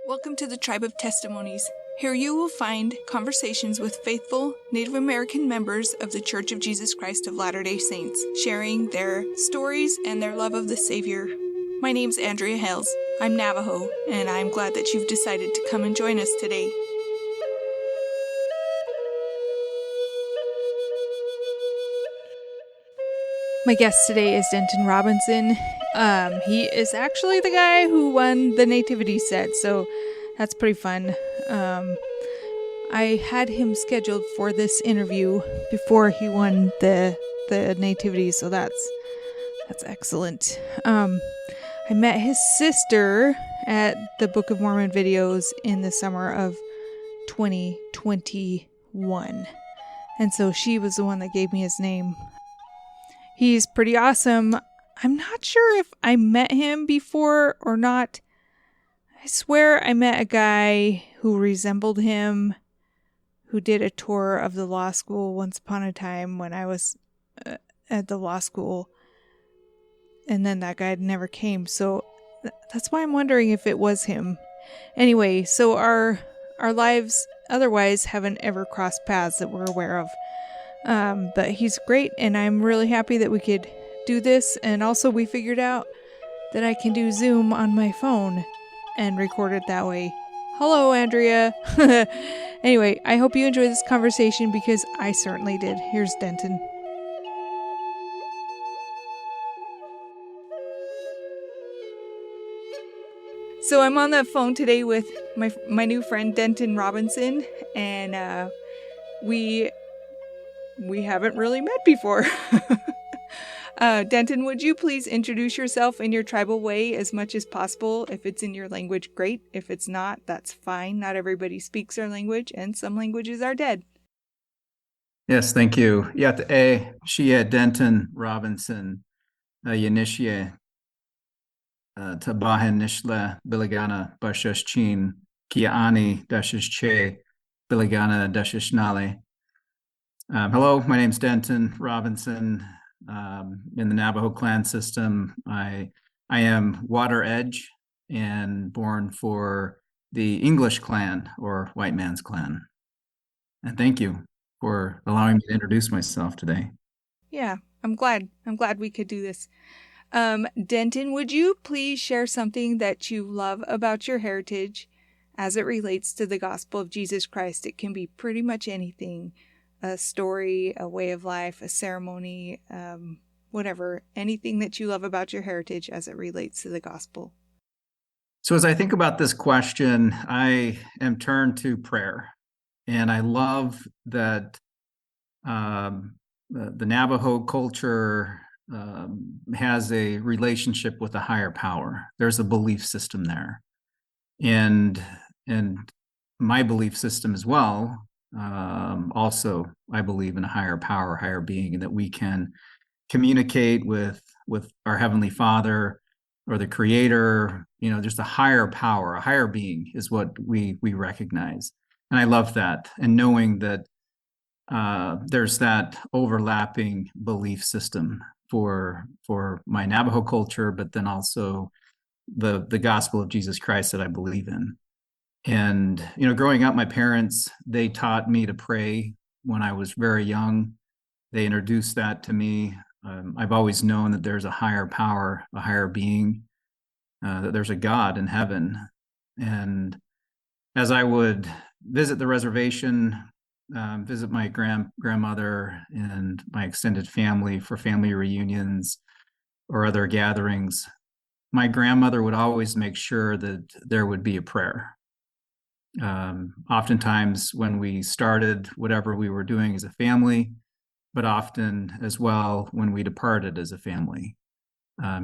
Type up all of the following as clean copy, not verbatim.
Welcome to the Tribe of Testimonies. Here you will find conversations with faithful Native American members of the Church of Jesus Christ of Latter-day Saints, sharing their stories and their love of the Savior. My name's Andrea Hales. I'm Navajo, and I'm glad that you've decided to come and join us today. My guest today is Denten Robinson. He is actually the guy who won the nativity set, so that's pretty fun. I had him scheduled for this interview before he won the nativity, so that's excellent. I met his sister at the Book of Mormon videos in the summer of 2021, and so she was the one that gave me his name. He's pretty awesome. I'm not sure if I met him before or not. I swear I met a guy who resembled him, who did a tour of the law school once upon a time when I was at the law school. And then that guy never came. So that's why I'm wondering if it was him. Anyway, so our lives otherwise haven't ever crossed paths that we're aware of. But he's great, and I'm really happy that we could do this. And also we figured out that I can do Zoom on my phone and record it that way. Hello, Andrea. Anyway, I hope you enjoy this conversation because I certainly did. Here's Denten. So I'm on the phone today with my new friend Denten Robinson, and we haven't really met before. Denten, would you please introduce yourself in your tribal way as much as possible? If it's in your language, great. If it's not, that's fine. Not everybody speaks our language, and some languages are dead. Yes, thank you. Shia Denten Robinson, Yanishye, Tabahan Nishle, Biligana, Bashash Chin, Kiani, Dashish Che, Biligana, Dashish Nale. Hello, my name's Denten Robinson. In the Navajo clan system, I am Water Edge and born for the English clan or white man's clan. And thank you for allowing me to introduce myself today. Yeah, I'm glad we could do this. Denten, would you please share something that you love about your heritage as it relates to the gospel of Jesus Christ? It can be pretty much anything. A story, a way of life, a ceremony, whatever, anything that you love about your heritage as it relates to the gospel. So as I think about this question, I am turned to prayer. And I love that the Navajo culture has a relationship with a higher power. There's a belief system there. And my belief system as well, also, I believe in a higher power, higher being, and that we can communicate with our Heavenly Father or the Creator. You know, just a higher power, a higher being is what we recognize. And I love that. And knowing that there's that overlapping belief system for my Navajo culture, but then also the gospel of Jesus Christ that I believe in. And, you know, growing up, my parents, they taught me to pray when I was very young. They introduced that to me. I've always known that there's a higher power, a higher being, that there's a God in heaven. And as I would visit the reservation, visit my grandmother and my extended family for family reunions or other gatherings, my grandmother would always make sure that there would be a prayer. Oftentimes when we started whatever we were doing as a family, but often as well when we departed as a family,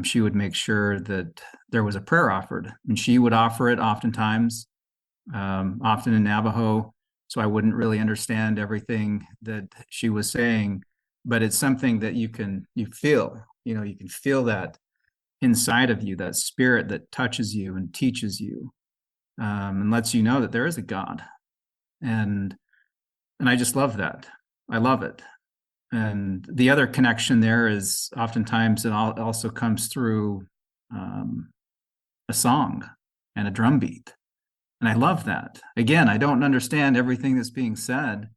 she would make sure that there was a prayer offered, and she would offer it oftentimes, often in Navajo. So I wouldn't really understand everything that she was saying, but it's something that you feel, you know, you can feel that inside of you, that spirit that touches you and teaches you. And lets you know that there is a God. And I just love that. I love it. And the other connection there is oftentimes it also comes through a song and a drum beat. And I love that. Again, I don't understand everything that's being said,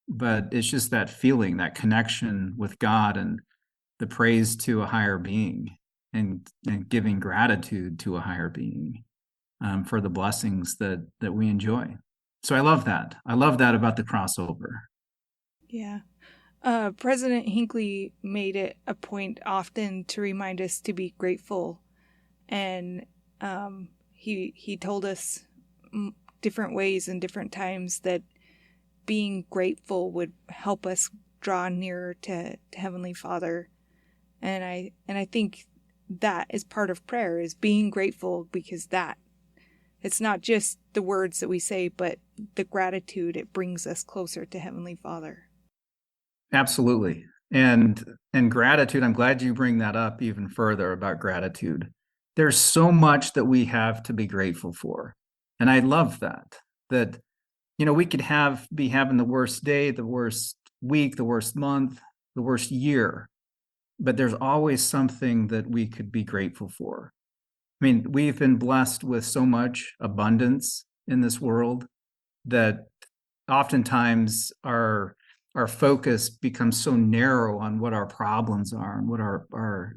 but it's just that feeling, that connection with God and the praise to a higher being and giving gratitude to a higher being for the blessings that we enjoy. So I love that. I love that about the crossover. Yeah. President Hinckley made it a point often to remind us to be grateful, and he told us different ways and different times that being grateful would help us draw nearer to Heavenly Father, and I think that is part of prayer, is being grateful, because that it's not just the words that we say, but the gratitude, it brings us closer to Heavenly Father. Absolutely. And gratitude, I'm glad you bring that up even further about gratitude. There's so much that we have to be grateful for. And I love that, we could be having the worst day, the worst week, the worst month, the worst year, but there's always something that we could be grateful for. I mean, we've been blessed with so much abundance in this world that oftentimes our focus becomes so narrow on what our problems are and what our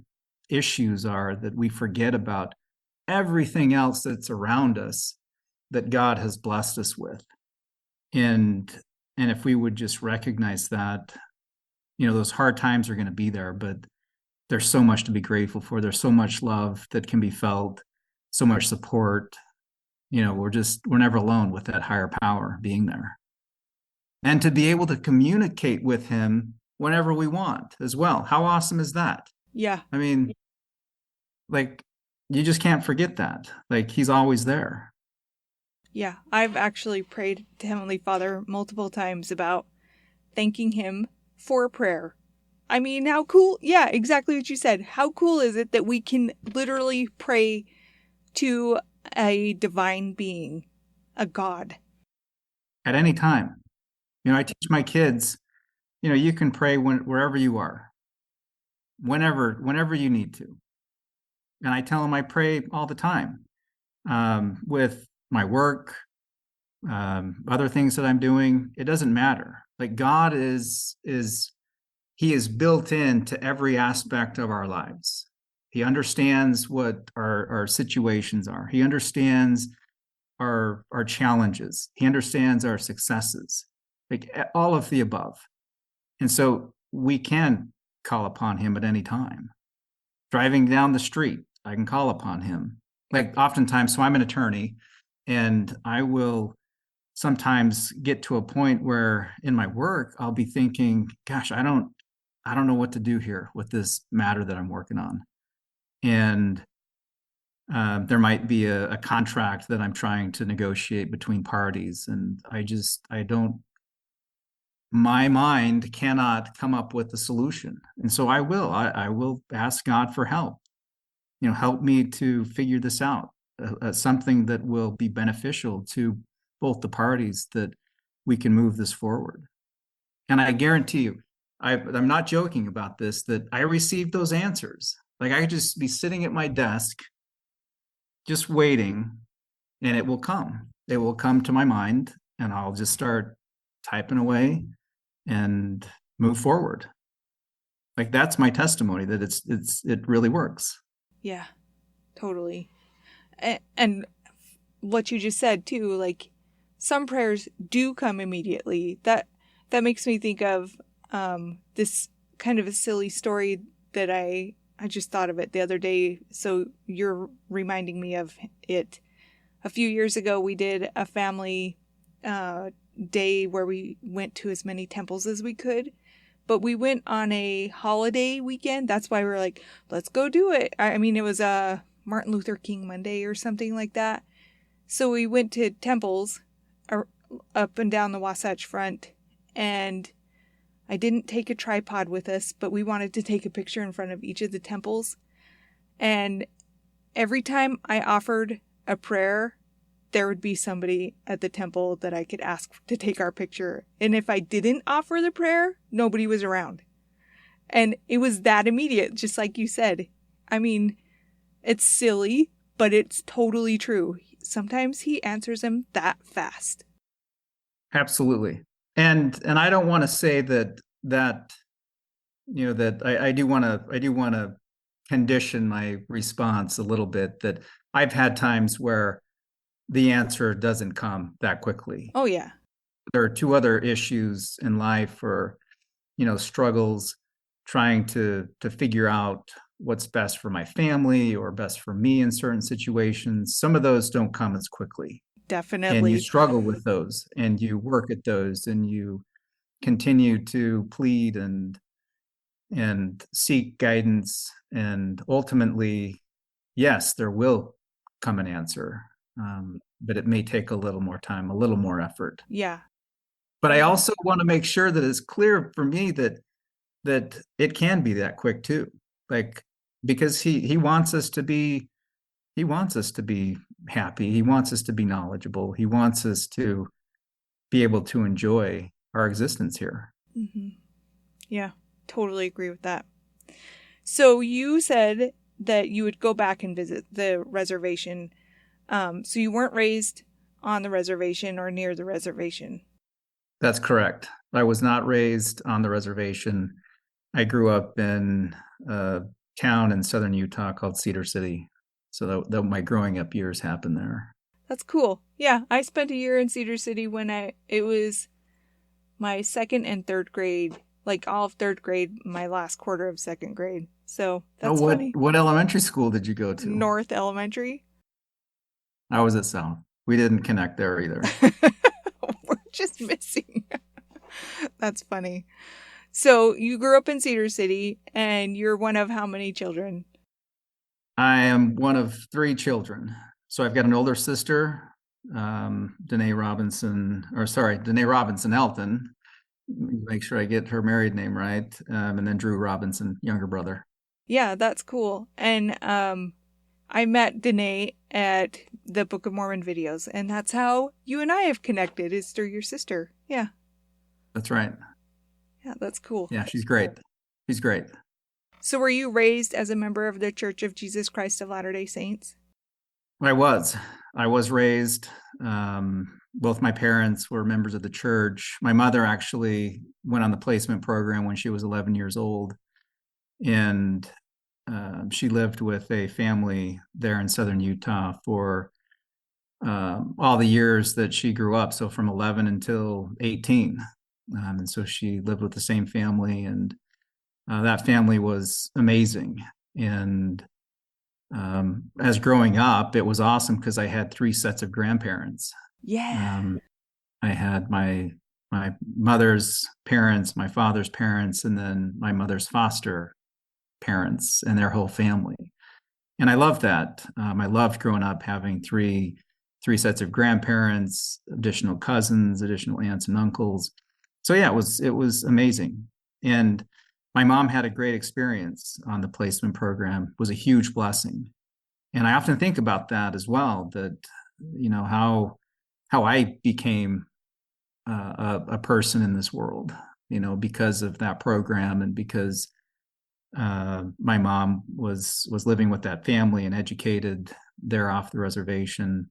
issues are that we forget about everything else that's around us that God has blessed us with. And if we would just recognize that, those hard times are going to be there, but there's so much to be grateful for. There's so much love that can be felt, so much support. We're never alone with that higher power being there. And to be able to communicate with him whenever we want as well. How awesome is that? Yeah. I mean, like, you just can't forget that. Like, he's always there. Yeah. I've actually prayed to Heavenly Father multiple times about thanking him for a prayer. I mean, how cool. Yeah, exactly what you said. How cool is it that we can literally pray to a divine being, a God? At any time. I teach my kids, you can pray wherever you are, whenever you need to. And I tell them I pray all the time with my work, other things that I'm doing. It doesn't matter. Like, God he is built into every aspect of our lives. He understands what our situations are. He understands our challenges. He understands our successes, like all of the above. And so we can call upon him at any time. Driving down the street, I can call upon him. Like, oftentimes, so I'm an attorney, and I will sometimes get to a point where in my work, I'll be thinking, gosh, I don't know what to do here with this matter that I'm working on. And there might be a contract that I'm trying to negotiate between parties. And my mind cannot come up with a solution. And so I will ask God for help. Help me to figure this out, something that will be beneficial to both the parties, that we can move this forward. And I guarantee you, I'm not joking about this, that I received those answers. Like, I could just be sitting at my desk, just waiting, and it will come. It will come to my mind, and I'll just start typing away and move forward. Like, that's my testimony, that it really works. Yeah, totally. And what you just said too, like, some prayers do come immediately. That makes me think of this kind of a silly story that I just thought of it the other day. So you're reminding me of it. A few years ago, we did a family day where we went to as many temples as we could. But we went on a holiday weekend. That's why we were like, let's go do it. I mean, it was a Martin Luther King Monday or something like that. So we went to temples up and down the Wasatch Front. And I didn't take a tripod with us, but we wanted to take a picture in front of each of the temples. And every time I offered a prayer, there would be somebody at the temple that I could ask to take our picture. And if I didn't offer the prayer, nobody was around. And it was that immediate, just like you said. I mean, it's silly, but it's totally true. sometimes he answers them that fast. Absolutely. And I don't want to say that I do want to condition my response a little bit, that I've had times where the answer doesn't come that quickly. Oh, yeah. There are two other issues in life, or struggles trying to figure out what's best for my family or best for me in certain situations. Some of those don't come as quickly. Definitely. And you struggle with those, and you work at those, and you continue to plead and seek guidance. And ultimately, yes, there will come an answer, but it may take a little more time, a little more effort. Yeah. But I also want to make sure that it's clear for me that it can be that quick too. Like, because he wants us to be happy. He wants us to be knowledgeable. He wants us to be able to enjoy our existence here. Mm-hmm. Yeah, totally agree with that. So you said that you would go back and visit the reservation. So you weren't raised on the reservation or near the reservation. That's correct. I was not raised on the reservation. I grew up in a town in southern Utah called Cedar City. So that my growing up years happened there. That's cool. Yeah, I spent a year in Cedar City when it was my second and third grade, like all of third grade, my last quarter of second grade. So that's funny. What elementary school did you go to? North Elementary. I was at South. We didn't connect there either. We're just missing. That's funny. So you grew up in Cedar City, and you're one of how many children? I am one of three children. So I've got an older sister, Denten Robinson Elton. Make sure I get her married name right. And then Drew Robinson, younger brother. Yeah, that's cool. And I met Danae at the Book of Mormon videos, and that's how you and I have connected, is through your sister. Yeah. That's right. Yeah, that's cool. Yeah, she's great. She's great. So were you raised as a member of the Church of Jesus Christ of Latter-day Saints? I was raised. Both my parents were members of the church. My mother actually went on the placement program when she was 11 years old. And she lived with a family there in southern Utah for all the years that she grew up. So from 11 until 18. And so she lived with the same family, and that family was amazing. And as growing up, it was awesome because I had three sets of grandparents. Yeah. I had my mother's parents, my father's parents, and then my mother's foster parents and their whole family. And I loved that. I loved growing up having three sets of grandparents, additional cousins, additional aunts and uncles. So yeah, it was amazing. And my mom had a great experience on the placement program. It was a huge blessing. And I often think about that as well, that, how I became a person in this world, because of that program, and because my mom was living with that family and educated there off the reservation.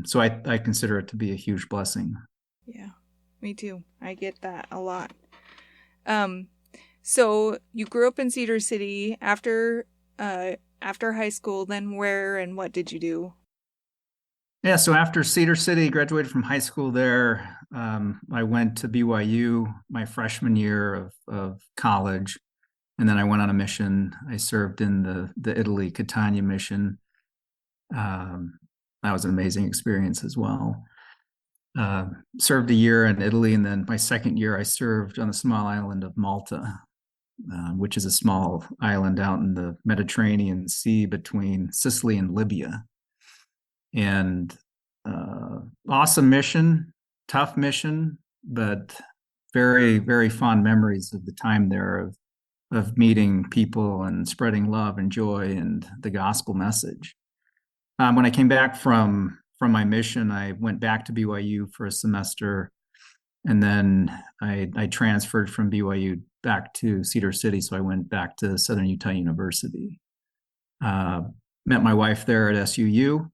So I consider it to be a huge blessing. Yeah, me too. I get that a lot. So you grew up in Cedar City. After high school, then where and what did you do? Yeah, so after Cedar City, graduated from high school there. I went to BYU my freshman year of college, and then I went on a mission. I served in the Italy Catania mission. That was an amazing experience as well. Served a year in Italy, and then my second year I served on the small island of Malta, which is a small island out in the Mediterranean Sea between Sicily and Libya. And awesome mission, tough mission, but very, very fond memories of the time there of meeting people and spreading love and joy and the gospel message. When I came back from my mission, I went back to BYU for a semester, and then I transferred from BYU back to Cedar City. So I went back to Southern Utah University. Met my wife there at SUU,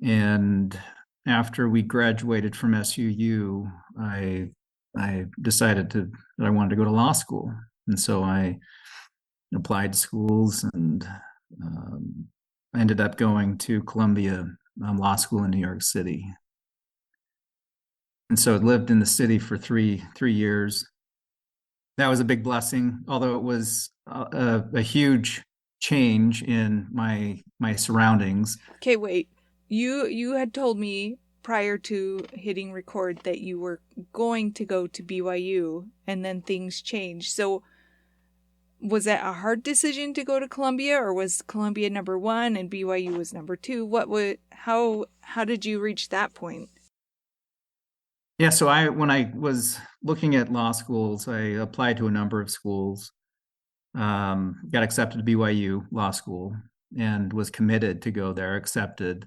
And after we graduated from SUU, I decided that I wanted to go to law school. And so I applied to schools, and I ended up going to Columbia Law School in New York City. And so I lived in the city for three years. That was a big blessing, although it was a huge change in my surroundings. Okay, wait. You had told me prior to hitting record that you were going to go to BYU and then things changed. So was that a hard decision to go to Columbia, or was Columbia number one and BYU was number two? How did you reach that point? Yeah, so when I was looking at law schools, I applied to a number of schools, got accepted to BYU Law School, and was committed to go there, accepted.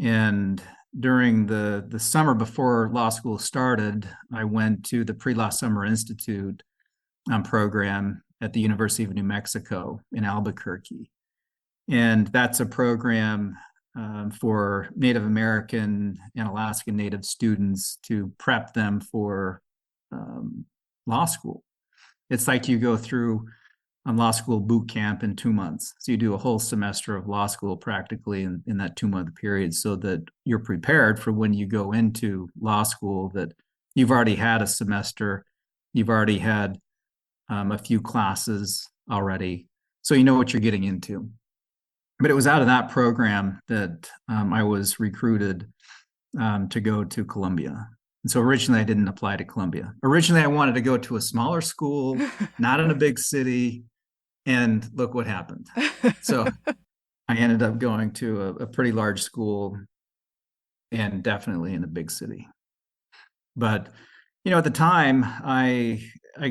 And during the summer before law school started, I went to the Pre-Law Summer Institute program at the University of New Mexico in Albuquerque. And that's a program for Native American and Alaskan Native students to prep them for law school. It's like you go through law school boot camp in 2 months. So you do a whole semester of law school practically in that 2-month period, so that you're prepared for when you go into law school, that you've already had a semester, you've already had a few classes already, so you know what you're getting into. But it was out of that program that I was recruited to go to Columbia. And so originally I didn't apply to Columbia. Originally I wanted to go to a smaller school, not in a big city, and look what happened. So I ended up going to a pretty large school, and definitely in a big city. But at the time I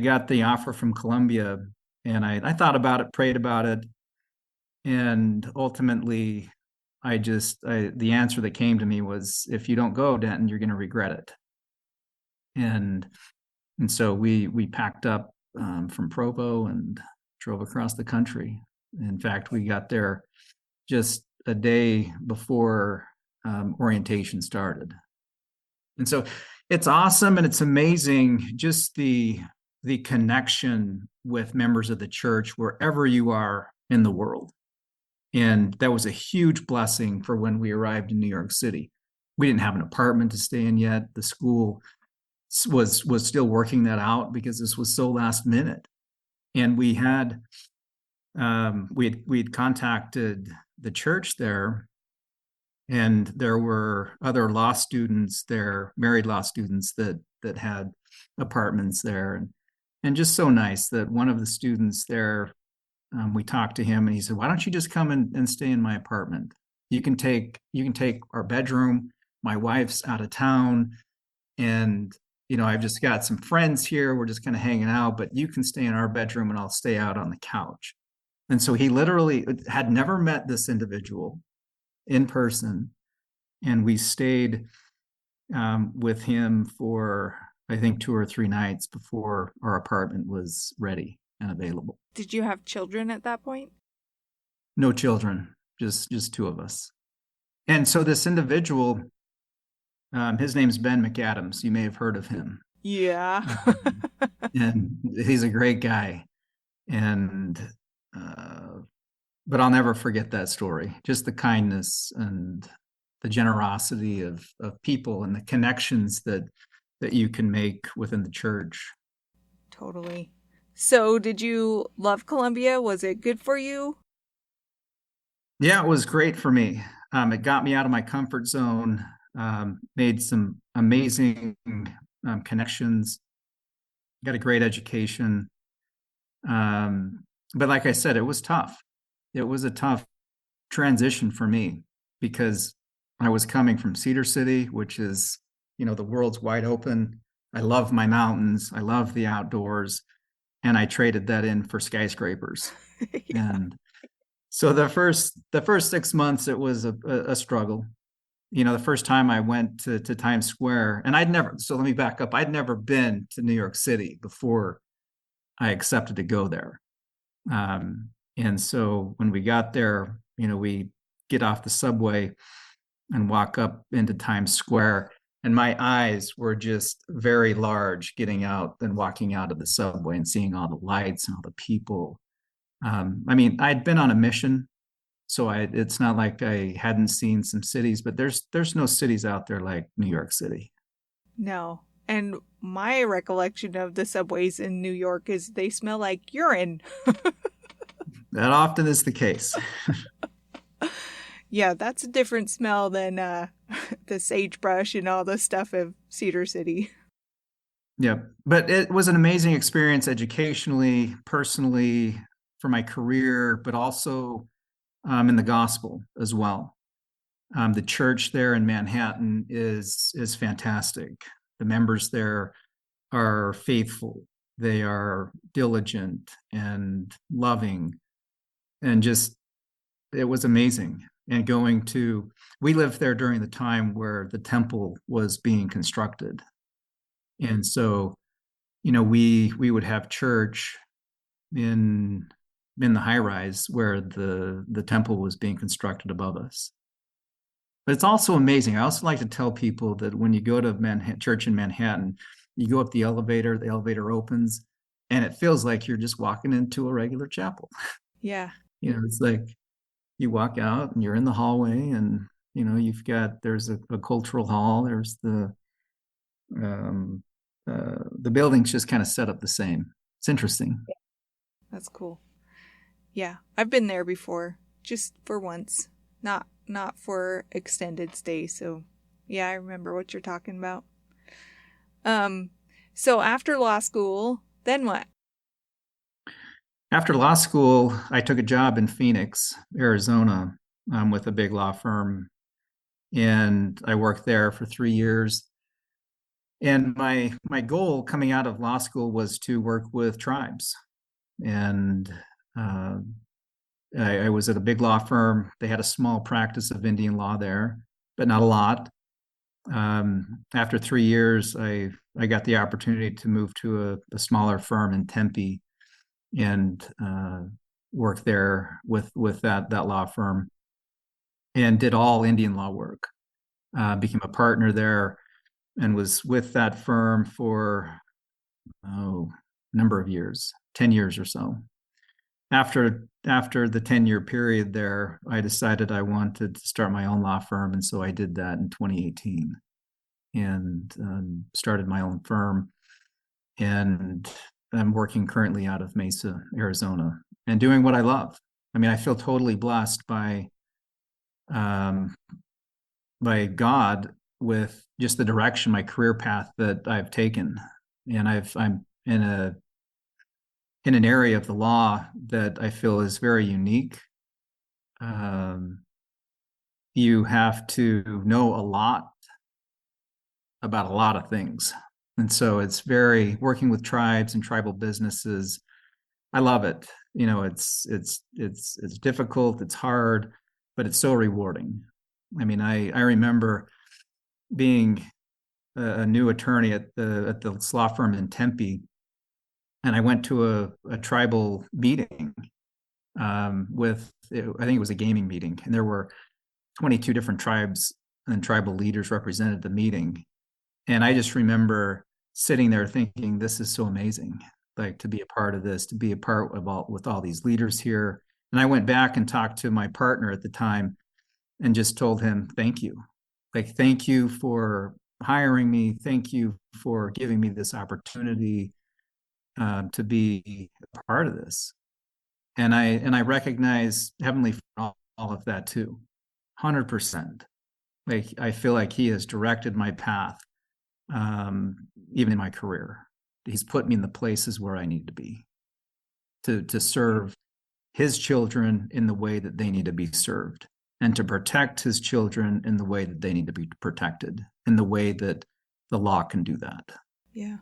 got the offer from Columbia, and I thought about it, prayed about it, and ultimately the answer that came to me was, if you don't go, Denton, you're going to regret it. And so we packed up from Provo and drove across the country. In fact, we got there just a day before orientation started. And so it's awesome, and it's amazing, just the connection with members of the church wherever you are in the world. And that was a huge blessing for when we arrived in New York City. We didn't have an apartment to stay in yet. The school was still working that out because this was so last minute. And we had contacted the church there, and there were other law students there, married law students that had apartments there, and just so nice that one of the students there, we talked to him, and he said, "Why don't you just come and stay in my apartment? You can take our bedroom. My wife's out of town, and I've just got some friends here. We're just kind of hanging out, but you can stay in our bedroom and I'll stay out on the couch." And so he literally had never met this individual in person, and we stayed with him for, I think, 2 or 3 nights before our apartment was ready and available. Did you have children at that point? No children, just 2 of us. And so this individual, his name's Ben McAdams. You may have heard of him. Yeah. And he's a great guy. And but I'll never forget that story. Just the kindness and the generosity of people, and the connections that you can make within the church. Totally. So did you love Columbia? Was it good for you? Yeah, it was great for me. It got me out of my comfort zone, made some amazing connections, got a great education. But like I said, it was tough. It was a tough transition for me, because I was coming from Cedar City, which is, the world's wide open. I love my mountains. I love the outdoors. And I traded that in for skyscrapers. Yeah. And so the first 6 months, it was a struggle. The first time I went to Times Square, and so let me back up. I'd never been to New York City before I accepted to go there. And so when we got there, we get off the subway, and walk up into Times Square. And my eyes were just very large getting out and walking out of the subway and seeing all the lights and all the people. I mean, I'd been on a mission, so it's not like I hadn't seen some cities, but there's no cities out there like New York City. No. And my recollection of the subways in New York is they smell like urine. That often is the case. Yeah, that's a different smell than the sagebrush and all the stuff of Cedar City. Yeah, but it was an amazing experience educationally, personally, for my career, but also in the gospel as well. The church there in Manhattan is fantastic. The members there are faithful. They are diligent and loving, and just it was amazing. And we lived there during the time where the temple was being constructed, and so we would have church in the high rise where the temple was being constructed above us. But it's also amazing. I also like to tell people that when you go to church in Manhattan, you go up the elevator opens, and it feels like you're just walking into a regular chapel. Yeah. It's like you walk out and you're in the hallway, and there's a cultural hall. There's the building's just kind of set up the same. It's interesting. That's cool. Yeah, I've been there before, just for once, not for extended stay. So, yeah, I remember what you're talking about. So after law school, then what? After law school, I took a job in Phoenix, Arizona, with a big law firm, and I worked there for 3 years. And my goal coming out of law school was to work with tribes. And I was at a big law firm. They had a small practice of Indian law there, but not a lot. After 3 years, I got the opportunity to move to a smaller firm in Tempe and work there with that law firm, and did all Indian law work. Became a partner there and was with that firm for a number of years, 10 years or so. After the 10-year period there, I decided I wanted to start my own law firm, and so I did that in 2018 and started my own firm. And I'm working currently out of Mesa, Arizona, and doing what I love. I mean, I feel totally blessed by God with just the direction, my career path that I've taken. And I'm in an area of the law that I feel is very unique. You have to know a lot about a lot of things. And so it's very working with tribes and tribal businesses. I love it. It's difficult, it's hard, but it's so rewarding. I mean, I remember being a new attorney at the law firm in Tempe, and I went to a tribal meeting I think it was a gaming meeting, and there were 22 different tribes and tribal leaders represented at the meeting. And I just remember sitting there thinking, this is so amazing, like to be a part of this, to be a part with all these leaders here. And I went back and talked to my partner at the time and just told him, thank you. Like, thank you for hiring me. Thank you for giving me this opportunity to be a part of this. And I recognize Heavenly for all of that too, 100%. Like, I feel like He has directed my path, even in my career. He's put me in the places where I need to be to serve His children in the way that they need to be served, and to protect His children in the way that they need to be protected, in the way that the law can do that. Yeah.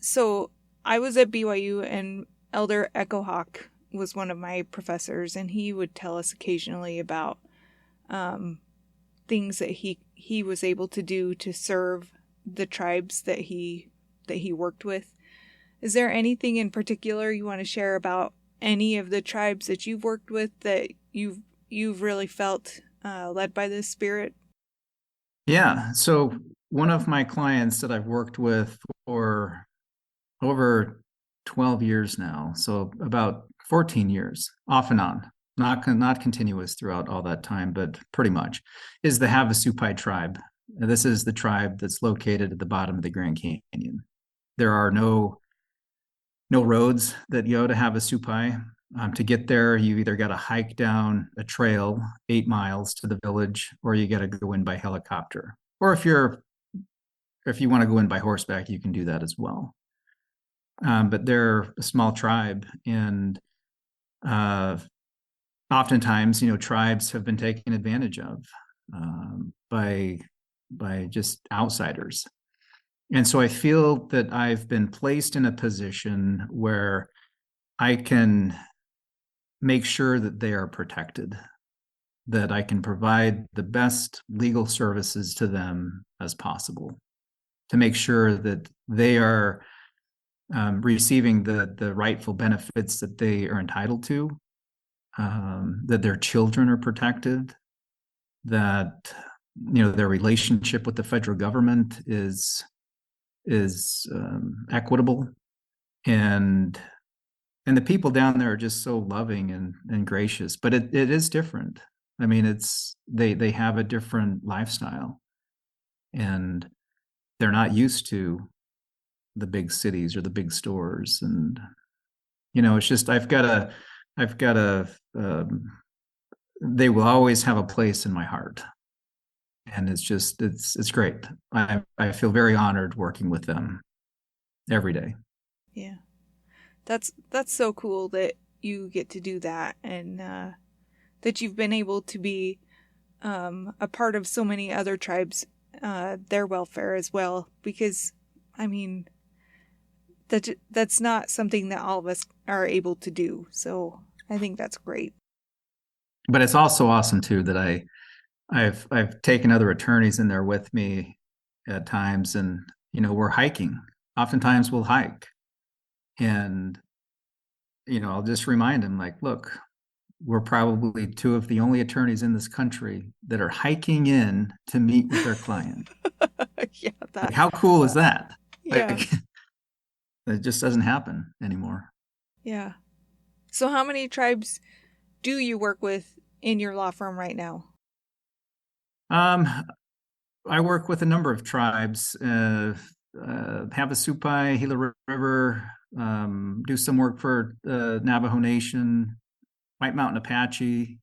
So I was at BYU, and Elder Echo Hawk was one of my professors, and he would tell us occasionally about things that he was able to do to serve the tribes that he worked with. Is there anything in particular you want to share about any of the tribes that you've worked with that you've really felt led by the Spirit? Yeah. So one of my clients that I've worked with for over 12 years now, so about 14 years, off and on, not continuous throughout all that time, but pretty much, is the Havasupai tribe. This is the tribe that's located at the bottom of the Grand Canyon. There are no roads that go to Havasupai. To get there, you either got to hike down a trail 8 miles to the village, or you got to go in by helicopter. Or if you want to go in by horseback, you can do that as well. But they're a small tribe, and oftentimes, tribes have been taken advantage of by just outsiders. And so I feel that I've been placed in a position where I can make sure that they are protected, that I can provide the best legal services to them as possible, to make sure that they are receiving the rightful benefits that they are entitled to, that their children are protected, that their relationship with the federal government is equitable, and the people down there are just so loving and gracious. But it is different. I mean, they have a different lifestyle, and they're not used to the big cities or the big stores. And it's just I've got a they will always have a place in my heart, and it's great. I feel very honored working with them every day. Yeah. That's so cool that you get to do that, and that you've been able to be a part of so many other tribes, their welfare as well, because I mean that's not something that all of us are able to do. So I think that's great. But it's also awesome too that I've taken other attorneys in there with me at times, and we're hiking. Oftentimes we'll hike, and I'll just remind them, like, look, we're probably two of the only attorneys in this country that are hiking in to meet with their client. Yeah, like, how cool is that? Yeah. Like, it just doesn't happen anymore. Yeah. So how many tribes do you work with in your law firm right now? I work with a number of tribes, Havasupai, Gila River, do some work for Navajo Nation, White Mountain Apache,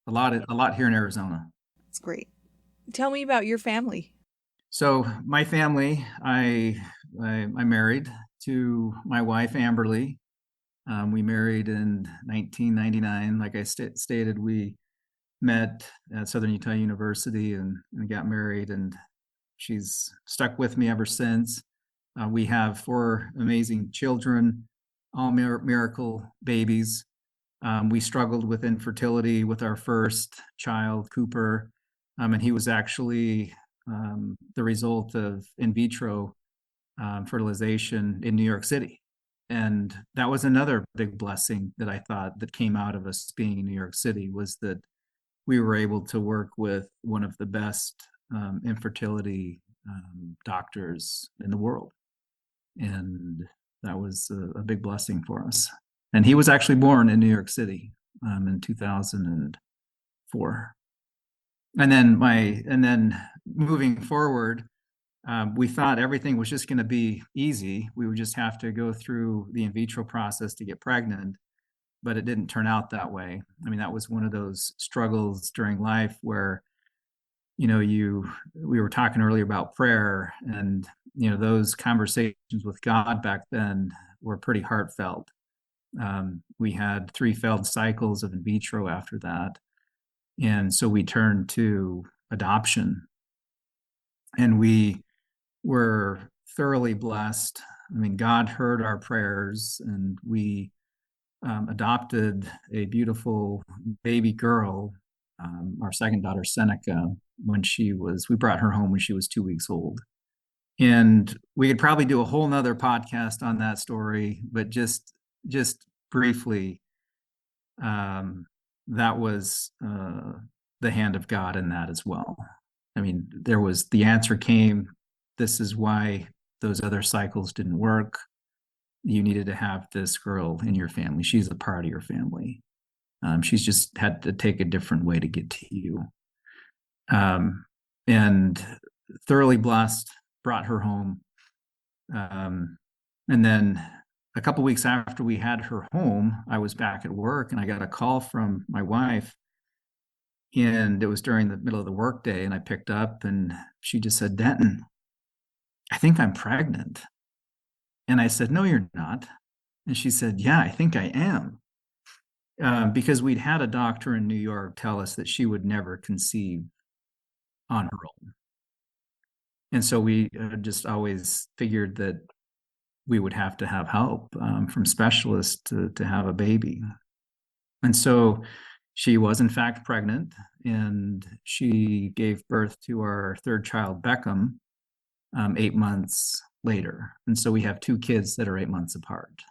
a lot here in Arizona. That's great. Tell me about your family. So my family, I married to my wife, Amberly. We married in 1999. Like I stated, we met at Southern Utah University and got married, and she's stuck with me ever since. We have 4 amazing children, all miracle babies. We struggled with infertility with our first child, Cooper, and he was actually the result of in vitro fertilization in New York City. And that was another big blessing that I thought that came out of us being in New York City, was that we were able to work with one of the best infertility doctors in the world. And that was a big blessing for us. And he was actually born in New York City in 2004. And then moving forward, we thought everything was just going to be easy. We would just have to go through the in vitro process to get pregnant, but it didn't turn out that way. I mean, that was one of those struggles during life where, we were talking earlier about prayer, and, those conversations with God back then were pretty heartfelt. We had 3 failed cycles of in vitro after that. And so we turned to adoption, and we were thoroughly blessed. I mean, God heard our prayers, and we adopted a beautiful baby girl, our second daughter, Seneca, we brought her home when she was 2 weeks old. And we could probably do a whole nother podcast on that story, but just briefly, that was the the hand of God in that as well. I mean, the answer came, this is why those other cycles didn't work. You needed to have this girl in your family. She's a part of your family. She's just had to take a different way to get to you. And thoroughly blessed, brought her home. And then a couple weeks after we had her home, I was back at work and I got a call from my wife. And it was during the middle of the workday, and I picked up and she just said, "Denton, I think I'm pregnant." And I said, "No, you're not." And she said, "Yeah, I think I am." Because we'd had a doctor in New York tell us that she would never conceive on her own. And so we just always figured that we would have to have help from specialists to have a baby. And so she was, in fact, pregnant, and she gave birth to our third child, Beckham, 8 months later. And so we have two kids that are 8 months apart.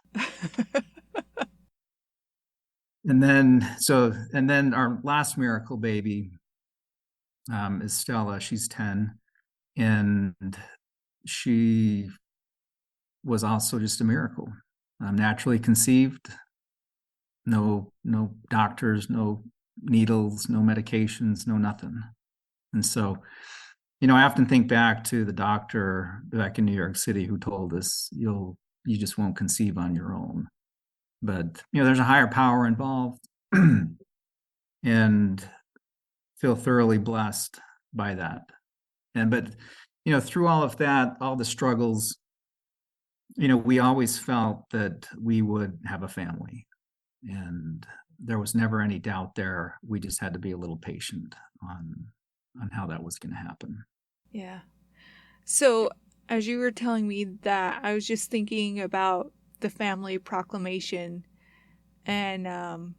And then our last miracle baby is Stella. She's 10, and she was also just a miracle. Naturally conceived, no doctors, no needles, no medications, no nothing. And so, I often think back to the doctor back in New York City who told us, you just won't conceive on your own. But, there's a higher power involved, and feel thoroughly blessed by that. But through all of that, all the struggles, we always felt that we would have a family, and there was never any doubt there. We just had to be a little patient on how that was going to happen. Yeah. So as you were telling me that, I was just thinking about the family proclamation and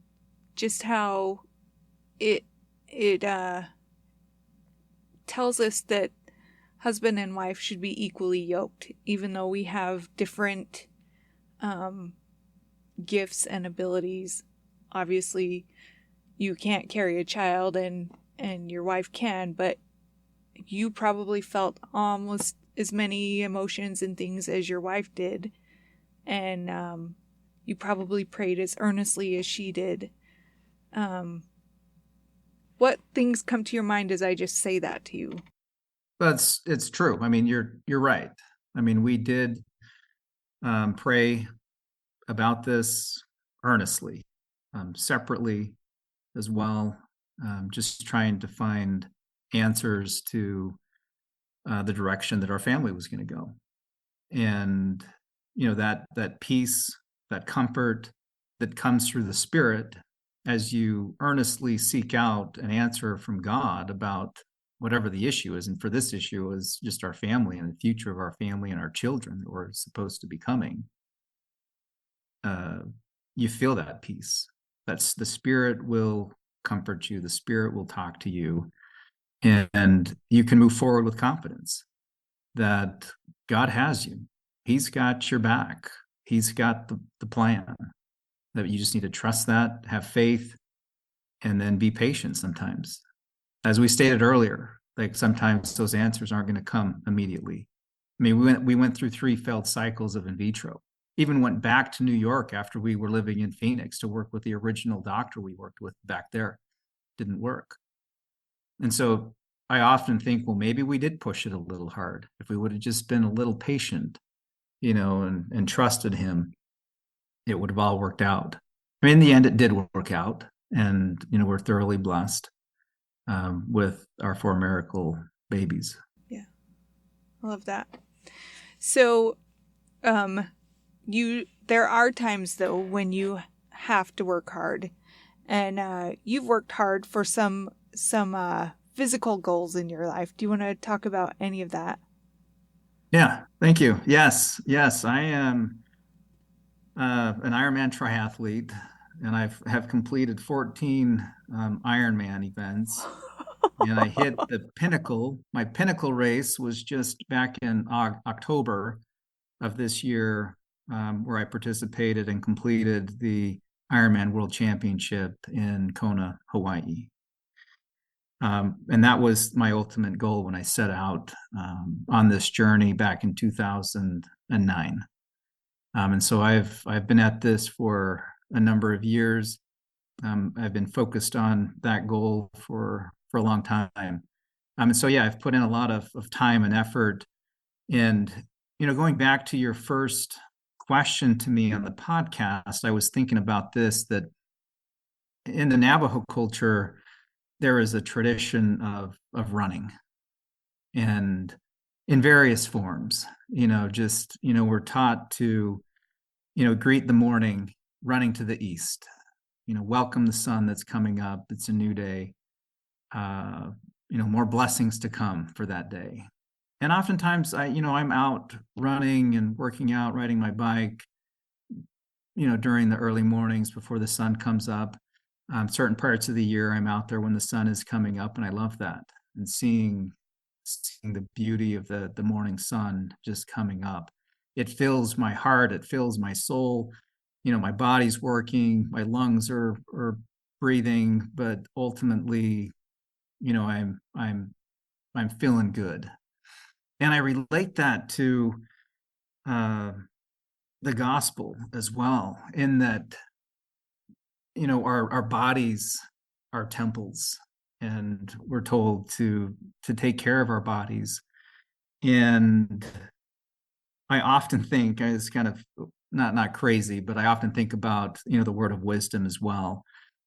just how it tells us that husband and wife should be equally yoked, even though we have different gifts and abilities. Obviously, you can't carry a child and your wife can, but you probably felt almost as many emotions and things as your wife did. And you probably prayed as earnestly as she did. What things come to your mind as I just say that to you? But it's true. I mean, you're right. I mean, we did pray about this earnestly, separately as well, just trying to find answers to the direction that our family was going to go. And that peace, that comfort that comes through the Spirit as you earnestly seek out an answer from God about whatever the issue is. And for this issue is just our family and the future of our family and our children that we're supposed to be coming. You feel that peace. That's the Spirit will comfort you. The Spirit will talk to you, and you can move forward with confidence that God has you. He's got your back. He's got the plan. That you just need to trust that, have faith, and then be patient sometimes. As we stated earlier, like sometimes those answers aren't going to come immediately. I mean, we went through 3 failed cycles of in vitro. Even went back to New York after we were living in Phoenix to work with the original doctor we worked with back there. Didn't work. And so I often think, well, maybe we did push it a little hard. If we would have just been a little patient, and trusted him, it would have all worked out. I mean, in the end, it did work out. And, we're thoroughly blessed with our 4 miracle babies. Yeah. I love that. So, there are times though when you have to work hard, and you've worked hard for some physical goals in your life. Do you want to talk about any of that? Yeah, thank you. Yes, I am an Ironman triathlete, and have completed 14 Ironman events. And I hit the pinnacle. My pinnacle race was just back in October of this year, where I participated and completed the Ironman World Championship in Kona, Hawaii. And that was my ultimate goal when I set out on this journey back in 2009. And so I've been at this for a number of years. I've been focused on that goal for a long time. And so yeah, I've put in a lot of time and effort. And going back to your first question to me on the podcast, I was thinking about this, that in the Navajo culture, there is a tradition of running, and in various forms. We're taught to greet the morning running to the east, welcome the sun that's coming up. It's a new day. More blessings to come for that day. And oftentimes I'm out running and working out, riding my bike, during the early mornings before the sun comes up. Certain parts of the year, I'm out there when the sun is coming up, and I love that. And seeing the beauty of the morning sun just coming up, it fills my heart, it fills my soul. My body's working, my lungs are breathing, but ultimately, I'm feeling good. And I relate that to the gospel as well, in that our bodies are temples, and we're told to take care of our bodies. And I often think, it's kind of not crazy, but I often think about the word of wisdom as well,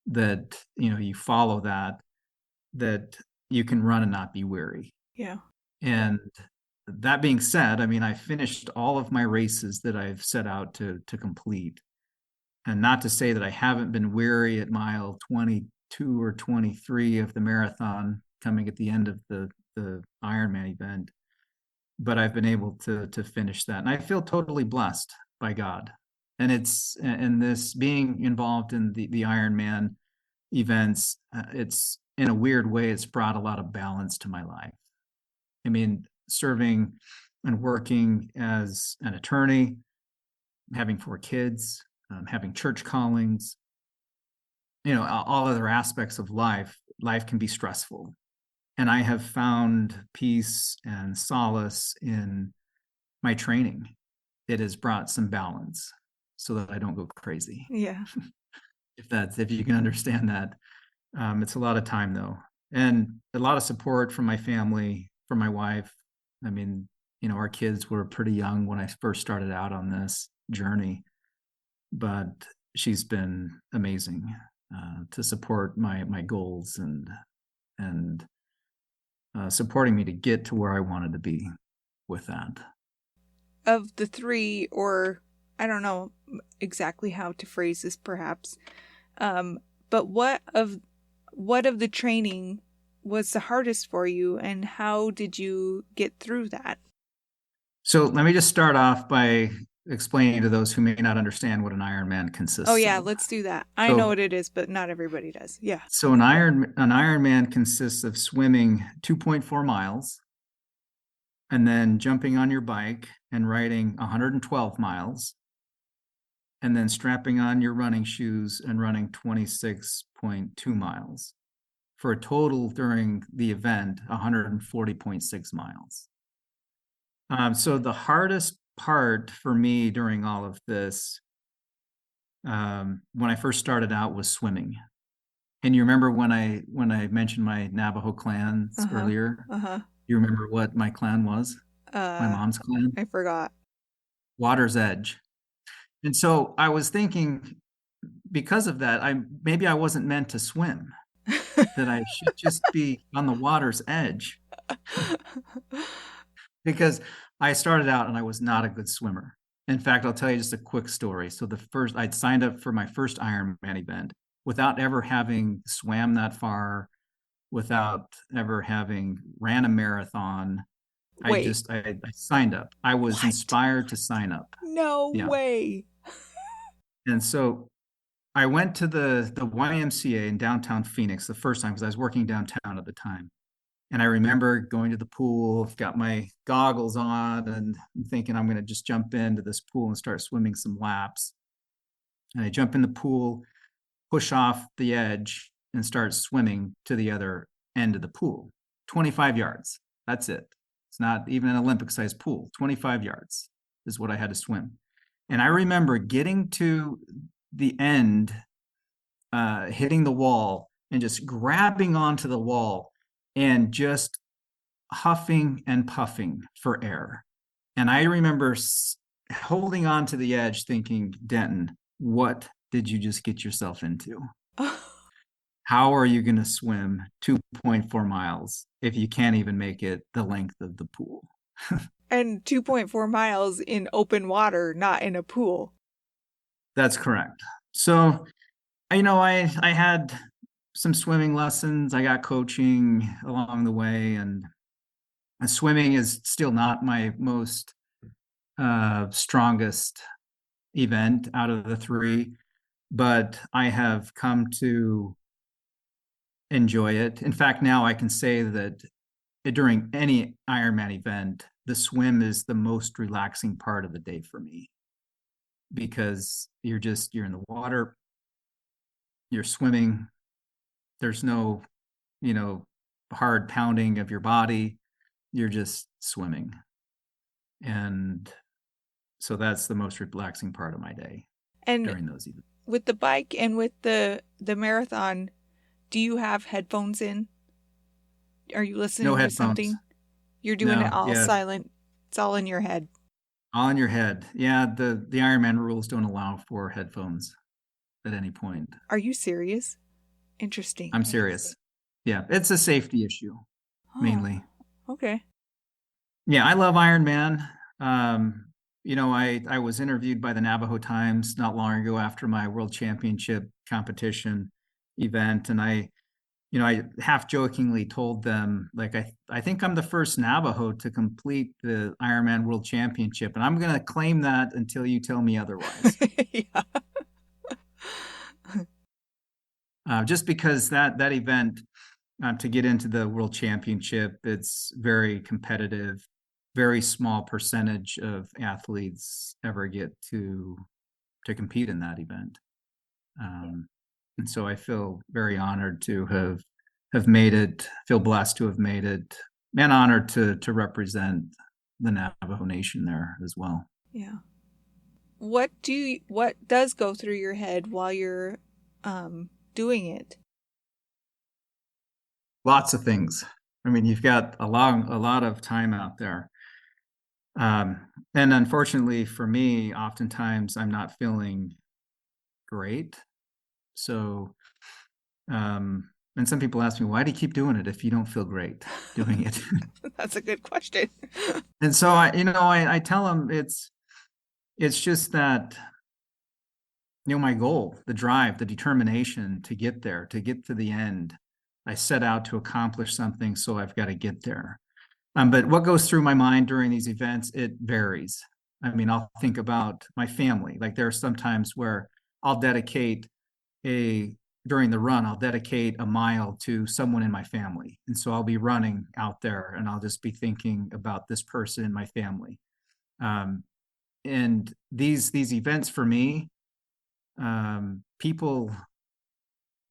that you follow that you can run and not be weary. Yeah. And that being said, I finished all of my races that I've set out to complete. And not to say that I haven't been weary at mile 22 or 23 of the marathon coming at the end of the Ironman event, but I've been able to finish that. And I feel totally blessed by God. And this being involved in the Ironman events, it's in a weird way, it's brought a lot of balance to my life. Serving and working as an attorney, having 4 kids, having church callings, all other aspects of life can be stressful. And I have found peace and solace in my training. It has brought some balance so that I don't go crazy. Yeah. if you can understand that. It's a lot of time though, and a lot of support from my family, from my wife. Our kids were pretty young when I first started out on this journey, but she's been amazing to support my goals and supporting me to get to where I wanted to be with that. Of the 3, or I don't know exactly how to phrase this perhaps, but what of the training was the hardest for you, and how did you get through that? So let me just start off by explaining to those who may not understand what an Ironman consists of. Oh yeah, let's do that. I know what it is, but not everybody does. Yeah. So an Ironman consists of swimming 2.4 miles, and then jumping on your bike and riding 112 miles, and then strapping on your running shoes and running 26.2 miles, for a total during the event 140.6 miles. So the hardest part for me during all of this, when I first started out, was swimming. And you remember when I mentioned my Navajo clans earlier? You remember what my clan was? My mom's clan? I forgot. Water's Edge. And so I was thinking, because of that, maybe I wasn't meant to swim, that I should just be on the water's edge. Because I started out and I was not a good swimmer. In fact, I'll tell you just a quick story. So I'd signed up for my first Ironman event without ever having swam that far, without ever having ran a marathon. Wait. I signed up. I was inspired to sign up. No way. And so I went to the YMCA in downtown Phoenix the first time, because I was working downtown at the time. And I remember going to the pool, got my goggles on, and I'm thinking I'm going to just jump into this pool and start swimming some laps. And I jump in the pool, push off the edge, and start swimming to the other end of the pool, 25 yards. That's it. It's not even an Olympic sized pool. 25 yards is what I had to swim. And I remember getting to the end, hitting the wall and just grabbing onto the wall and just huffing and puffing for air. And I remember holding on to the edge thinking, Denton, what did you just get yourself into? How are you going to swim 2.4 miles if you can't even make it the length of the pool? And 2.4 miles in open water, not in a pool. That's correct. So, I had some swimming lessons. I got coaching along the way, and swimming is still not my most strongest event out of the three, but I have come to enjoy it. In fact, now I can say that during any Ironman event, the swim is the most relaxing part of the day for me, because you're in the water, you're swimming, there's no, hard pounding of your body, you're just swimming. And so that's the most relaxing part of my day during those events. With the bike and with the marathon, do you have headphones in? Are you listening to something? You're doing it all silent. It's all in your head. All in your head. Yeah, the Ironman rules don't allow for headphones at any point. Are you serious? Interesting. I'm serious. Yeah, it's a safety issue, mainly. Okay. Yeah, I love Ironman. I was interviewed by the Navajo Times not long ago after my World Championship competition event, and I half jokingly told them, like, I think I'm the first Navajo to complete the Ironman World Championship, and I'm going to claim that until you tell me otherwise. Yeah. Just because that event, to get into the World Championship, it's very competitive. Very small percentage of athletes ever get to compete in that event. And so I feel very honored to have made it, feel blessed to have made it, and honored to represent the Navajo Nation there as well. Yeah. What does go through your head while you're doing it? Lots of things. I mean, you've got a lot of time out there. And unfortunately for me, oftentimes I'm not feeling great. So, and some people ask me, why do you keep doing it if you don't feel great doing it? That's a good question. And so I tell them it's just that, my goal, the drive, the determination to get there, to get to the end. I set out to accomplish something, so I've got to get there. But what goes through my mind during these events, it varies. I mean, I'll think about my family. Like, there are some times where during the run, I'll dedicate a mile to someone in my family. And so I'll be running out there and I'll just be thinking about this person in my family. And these events for me, people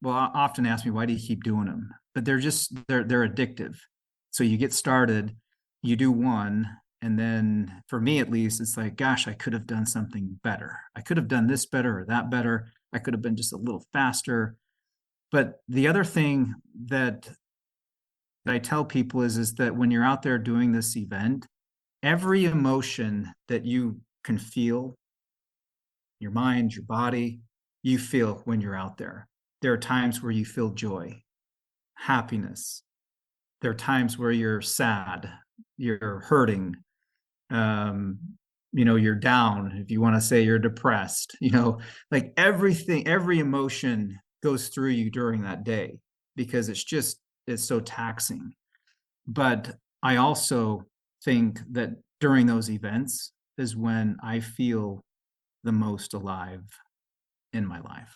will often ask me, why do you keep doing them? But they're addictive. So you get started, you do one, and then for me at least, it's like, gosh, I could have done something better. I could have done this better or that better. I could have been just a little faster. But the other thing that I tell people is that when you're out there doing this event, every emotion that you can feel, your mind, your body, you feel when you're out there. There are times where you feel joy, happiness. There are times where you're sad, you're hurting, you're down. If you want to say you're depressed, like everything, every emotion goes through you during that day because it's so taxing. But I also think that during those events is when I feel the most alive in my life.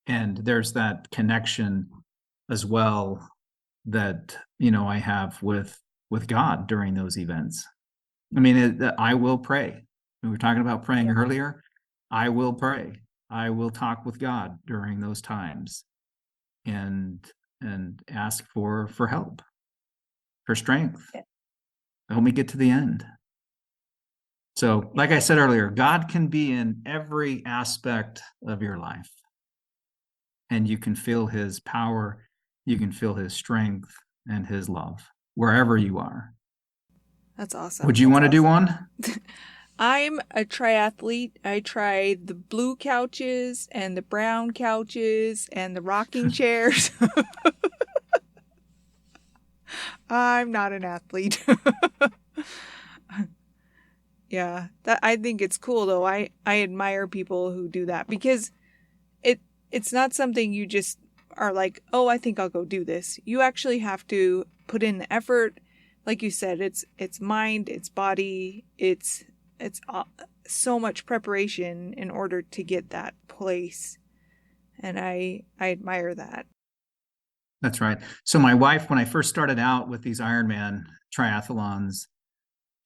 And there's that connection as well that I have with God during those events. I mean, I will pray. We were talking about praying earlier. I will pray. I will talk with God during those times. And and ask for help, for strength. Help me get to the end. So, like I said earlier, God can be in every aspect of your life. And you can feel his power, you can feel his strength and his love wherever you are. That's awesome. Would you want to do one? I'm a triathlete. I tried the blue couches and the brown couches and the rocking chairs. I'm not an athlete. Yeah, that I think it's cool though. I admire people who do that because it's not something you just are like, "Oh, I think I'll go do this." You actually have to put in the effort. Like you said, it's mind, it's body, it's so much preparation in order to get that place. And I admire that. That's right. So my wife, when I first started out with these Ironman triathlons,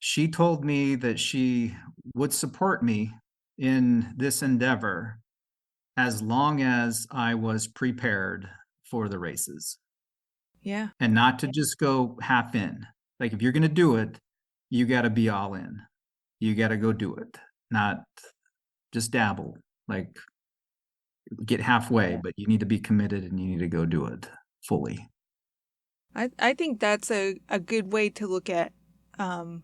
she told me that she would support me in this endeavor as long as I was prepared for the races. Yeah. And not to just go half in. Like if you're going to do it, you got to be all in. You got to go do it, not just dabble. Like get halfway, but you need to be committed and you need to go do it fully. I think that's a good way to look at, and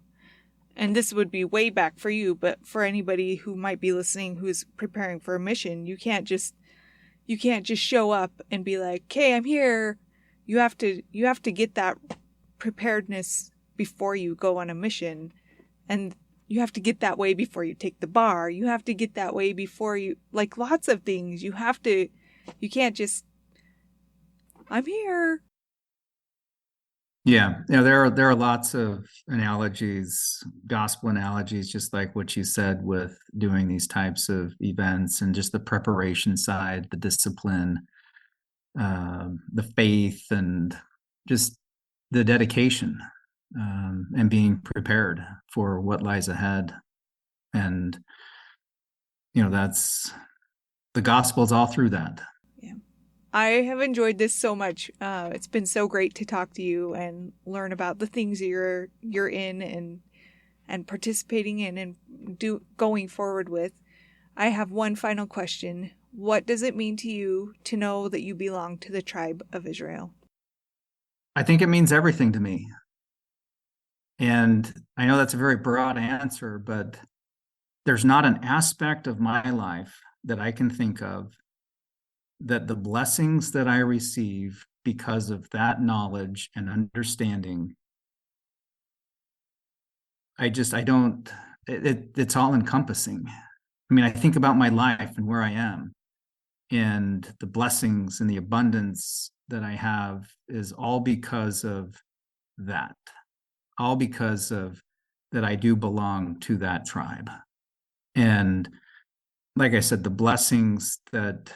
this would be way back for you, but for anybody who might be listening who's preparing for a mission, you can't just show up and be like, "Okay, I'm here." You have to get that preparedness before you go on a mission, and you have to get that way before you take the bar. You have to get that way before you, like lots of things. You can't just, "I'm here." Yeah, there are lots of analogies, gospel analogies, just like what you said with doing these types of events and just the preparation side, the discipline, the faith, and just the dedication, and being prepared for what lies ahead. And that's the gospel's all through that. Yeah. I have enjoyed this so much. It's been so great to talk to you and learn about the things that you're in and participating in and going forward with. I have one final question. What does it mean to you to know that you belong to the tribe of Israel? I think it means everything to me. And I know that's a very broad answer, but there's not an aspect of my life that I can think of that the blessings that I receive because of that knowledge and understanding, it's all encompassing. I mean, I think about my life and where I am, and the blessings and the abundance that I have is all because of that, all because of that I do belong to that tribe. And like I said, the blessings that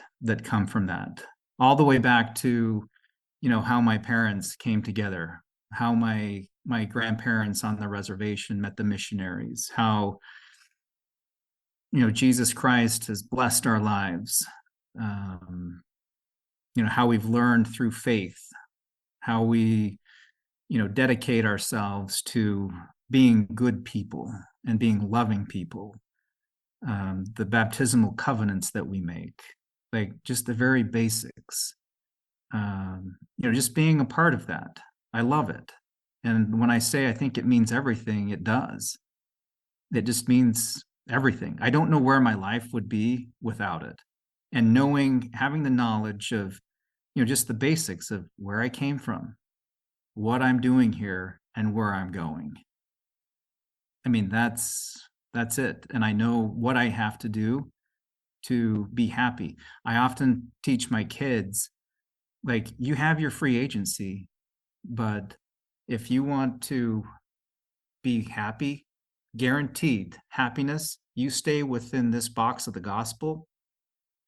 come from that, all the way back to how my parents came together, how my grandparents on the reservation met the missionaries, how Jesus Christ has blessed our lives, how we've learned through faith, how we dedicate ourselves to being good people and being loving people, the baptismal covenants that we make, like just the very basics, just being a part of that. I love it. And when I say I think it means everything, it does. It just means everything. I don't know where my life would be without it. And having the knowledge of, just the basics of where I came from, what I'm doing here, and where I'm going. I mean, that's it. And I know what I have to do to be happy. I often teach my kids, like, you have your free agency, but if you want to be happy, guaranteed happiness, you stay within this box of the gospel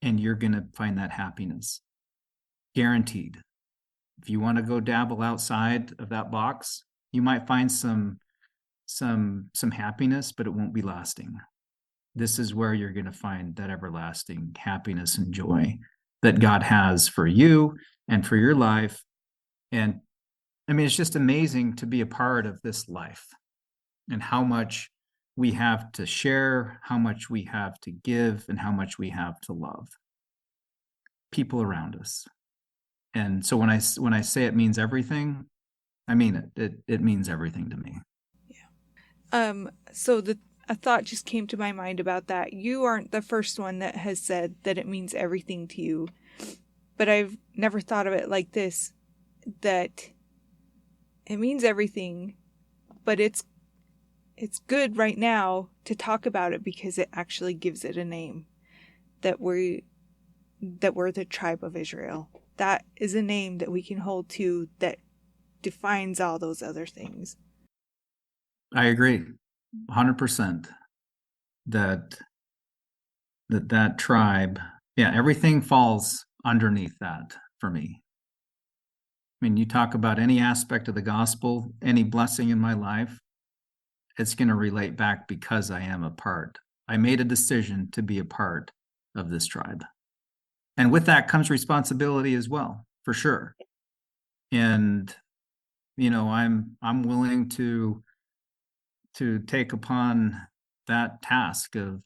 and you're going to find that happiness. Guaranteed. If you want to go dabble outside of that box, you might find some happiness, but it won't be lasting. This is where you're going to find that everlasting happiness and joy that God has for you and for your life And I mean, it's just amazing to be a part of this life and how much we have to share, how much we have to give, and how much we have to love people around us. And so when I say it means everything, I mean it. It means everything to me. So a thought just came to my mind about that. You aren't the first one that has said that it means everything to you, but I've never thought of it like this, that it means everything, but it's good right now to talk about it because it actually gives it a name, that we're the tribe of Israel. That is a name that we can hold to that defines all those other things. I agree 100% that tribe, yeah, everything falls underneath that for me. I mean, you talk about any aspect of the gospel, any blessing in my life, it's going to relate back because I am a part. I made a decision to be a part of this tribe. And with that comes responsibility as well, for sure. And, you know, I'm willing to take upon that task of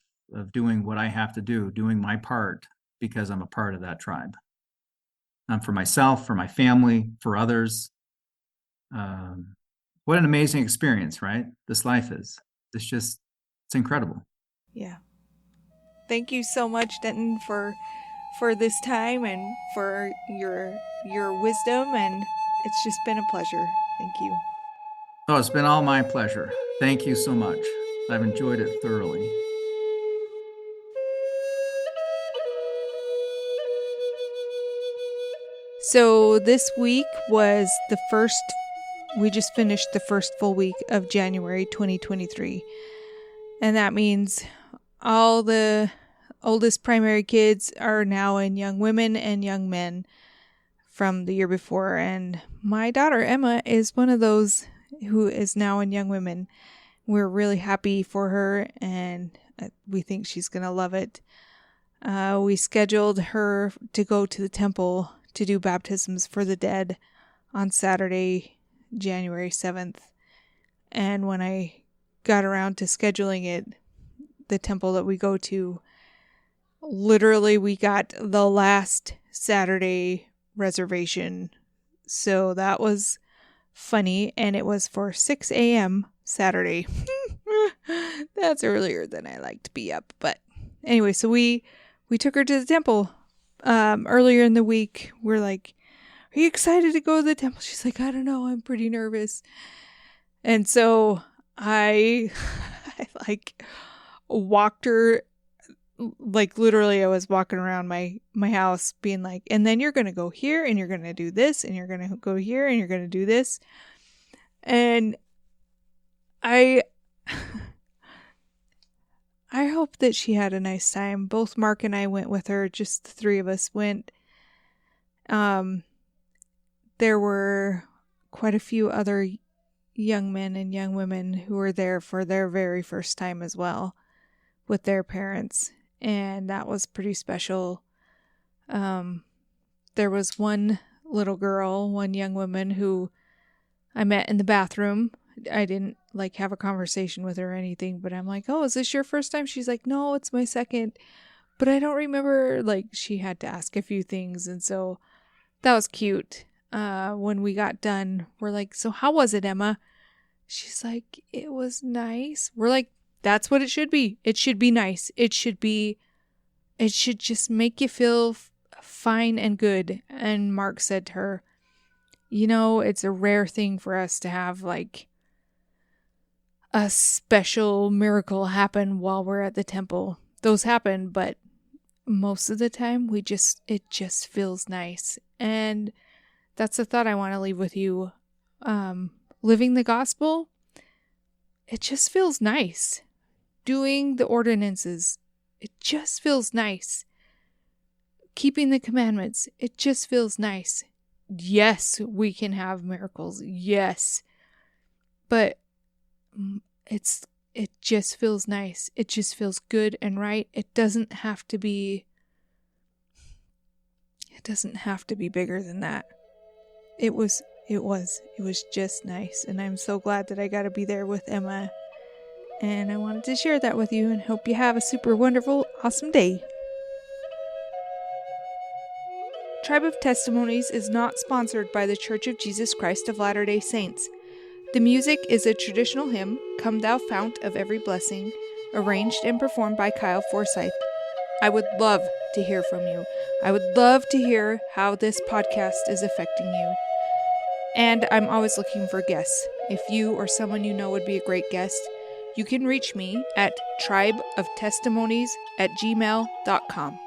doing what I have to do, doing my part, because I'm a part of that tribe. For myself, for my family, for others. What an amazing experience, right? This life is. It's incredible. Yeah. Thank you so much, Denton, for this time and for your wisdom, and it's just been a pleasure. Thank you. Oh, it's been all my pleasure. Thank you so much. I've enjoyed it thoroughly. So this week was we just finished the first full week of January 2023. And that means all the oldest primary kids are now in young women and young men from the year before. And my daughter, Emma, is one of those who is now in young women. We're really happy for her, and we think she's going to love it. We scheduled her to go to the temple to do baptisms for the dead on Saturday, January 7th. And when I got around to scheduling it, the temple that we go to, literally we got the last Saturday reservation. So that was funny, and it was for 6 a.m. Saturday. That's earlier than I like to be up. But anyway, so we took her to the temple earlier in the week. We're like, are you excited to go to the temple? She's like, I don't know, I'm pretty nervous. And so I like walked her, like literally I was walking around my house being like, and then you're going to go here and you're going to do this and you're going to go here and you're going to do this. And I hope that she had a nice time. Both Mark and I went with her. Just the three of us went. There were quite a few other young men and young women who were there for their very first time as well with their parents. And that was pretty special. There was one little girl, one young woman who I met in the bathroom. I didn't like have a conversation with her or anything, but I'm like, oh, is this your first time? She's like, no, it's my second. But I don't remember, like, she had to ask a few things. And so that was cute. When we got done, we're like, so how was it, Emma? She's like, it was nice. We're like, that's what it should be. It should be nice. It should just make you feel fine and good. And Mark said to her, you know, it's a rare thing for us to have like a special miracle happen while we're at the temple. Those happen, but most of the time it just feels nice. And that's the thought I want to leave with you. Living the gospel, it just feels nice. Doing the ordinances, it just feels nice. Keeping the commandments, it just feels nice. Yes, we can have miracles. Yes. But it just feels nice. It just feels good and right. It doesn't have to be bigger than that. It was It was just nice, and I'm so glad that I got to be there with Emma. And I wanted to share that with you and hope you have a super wonderful, awesome day. Tribe of Testimonies is not sponsored by the Church of Jesus Christ of Latter-day Saints. The music is a traditional hymn, Come Thou Fount of Every Blessing, arranged and performed by Kyle Forsyth. I would love to hear from you. I would love to hear how this podcast is affecting you. And I'm always looking for guests. If you or someone you know would be a great guest, you can reach me at tribeoftestimonies@gmail.com.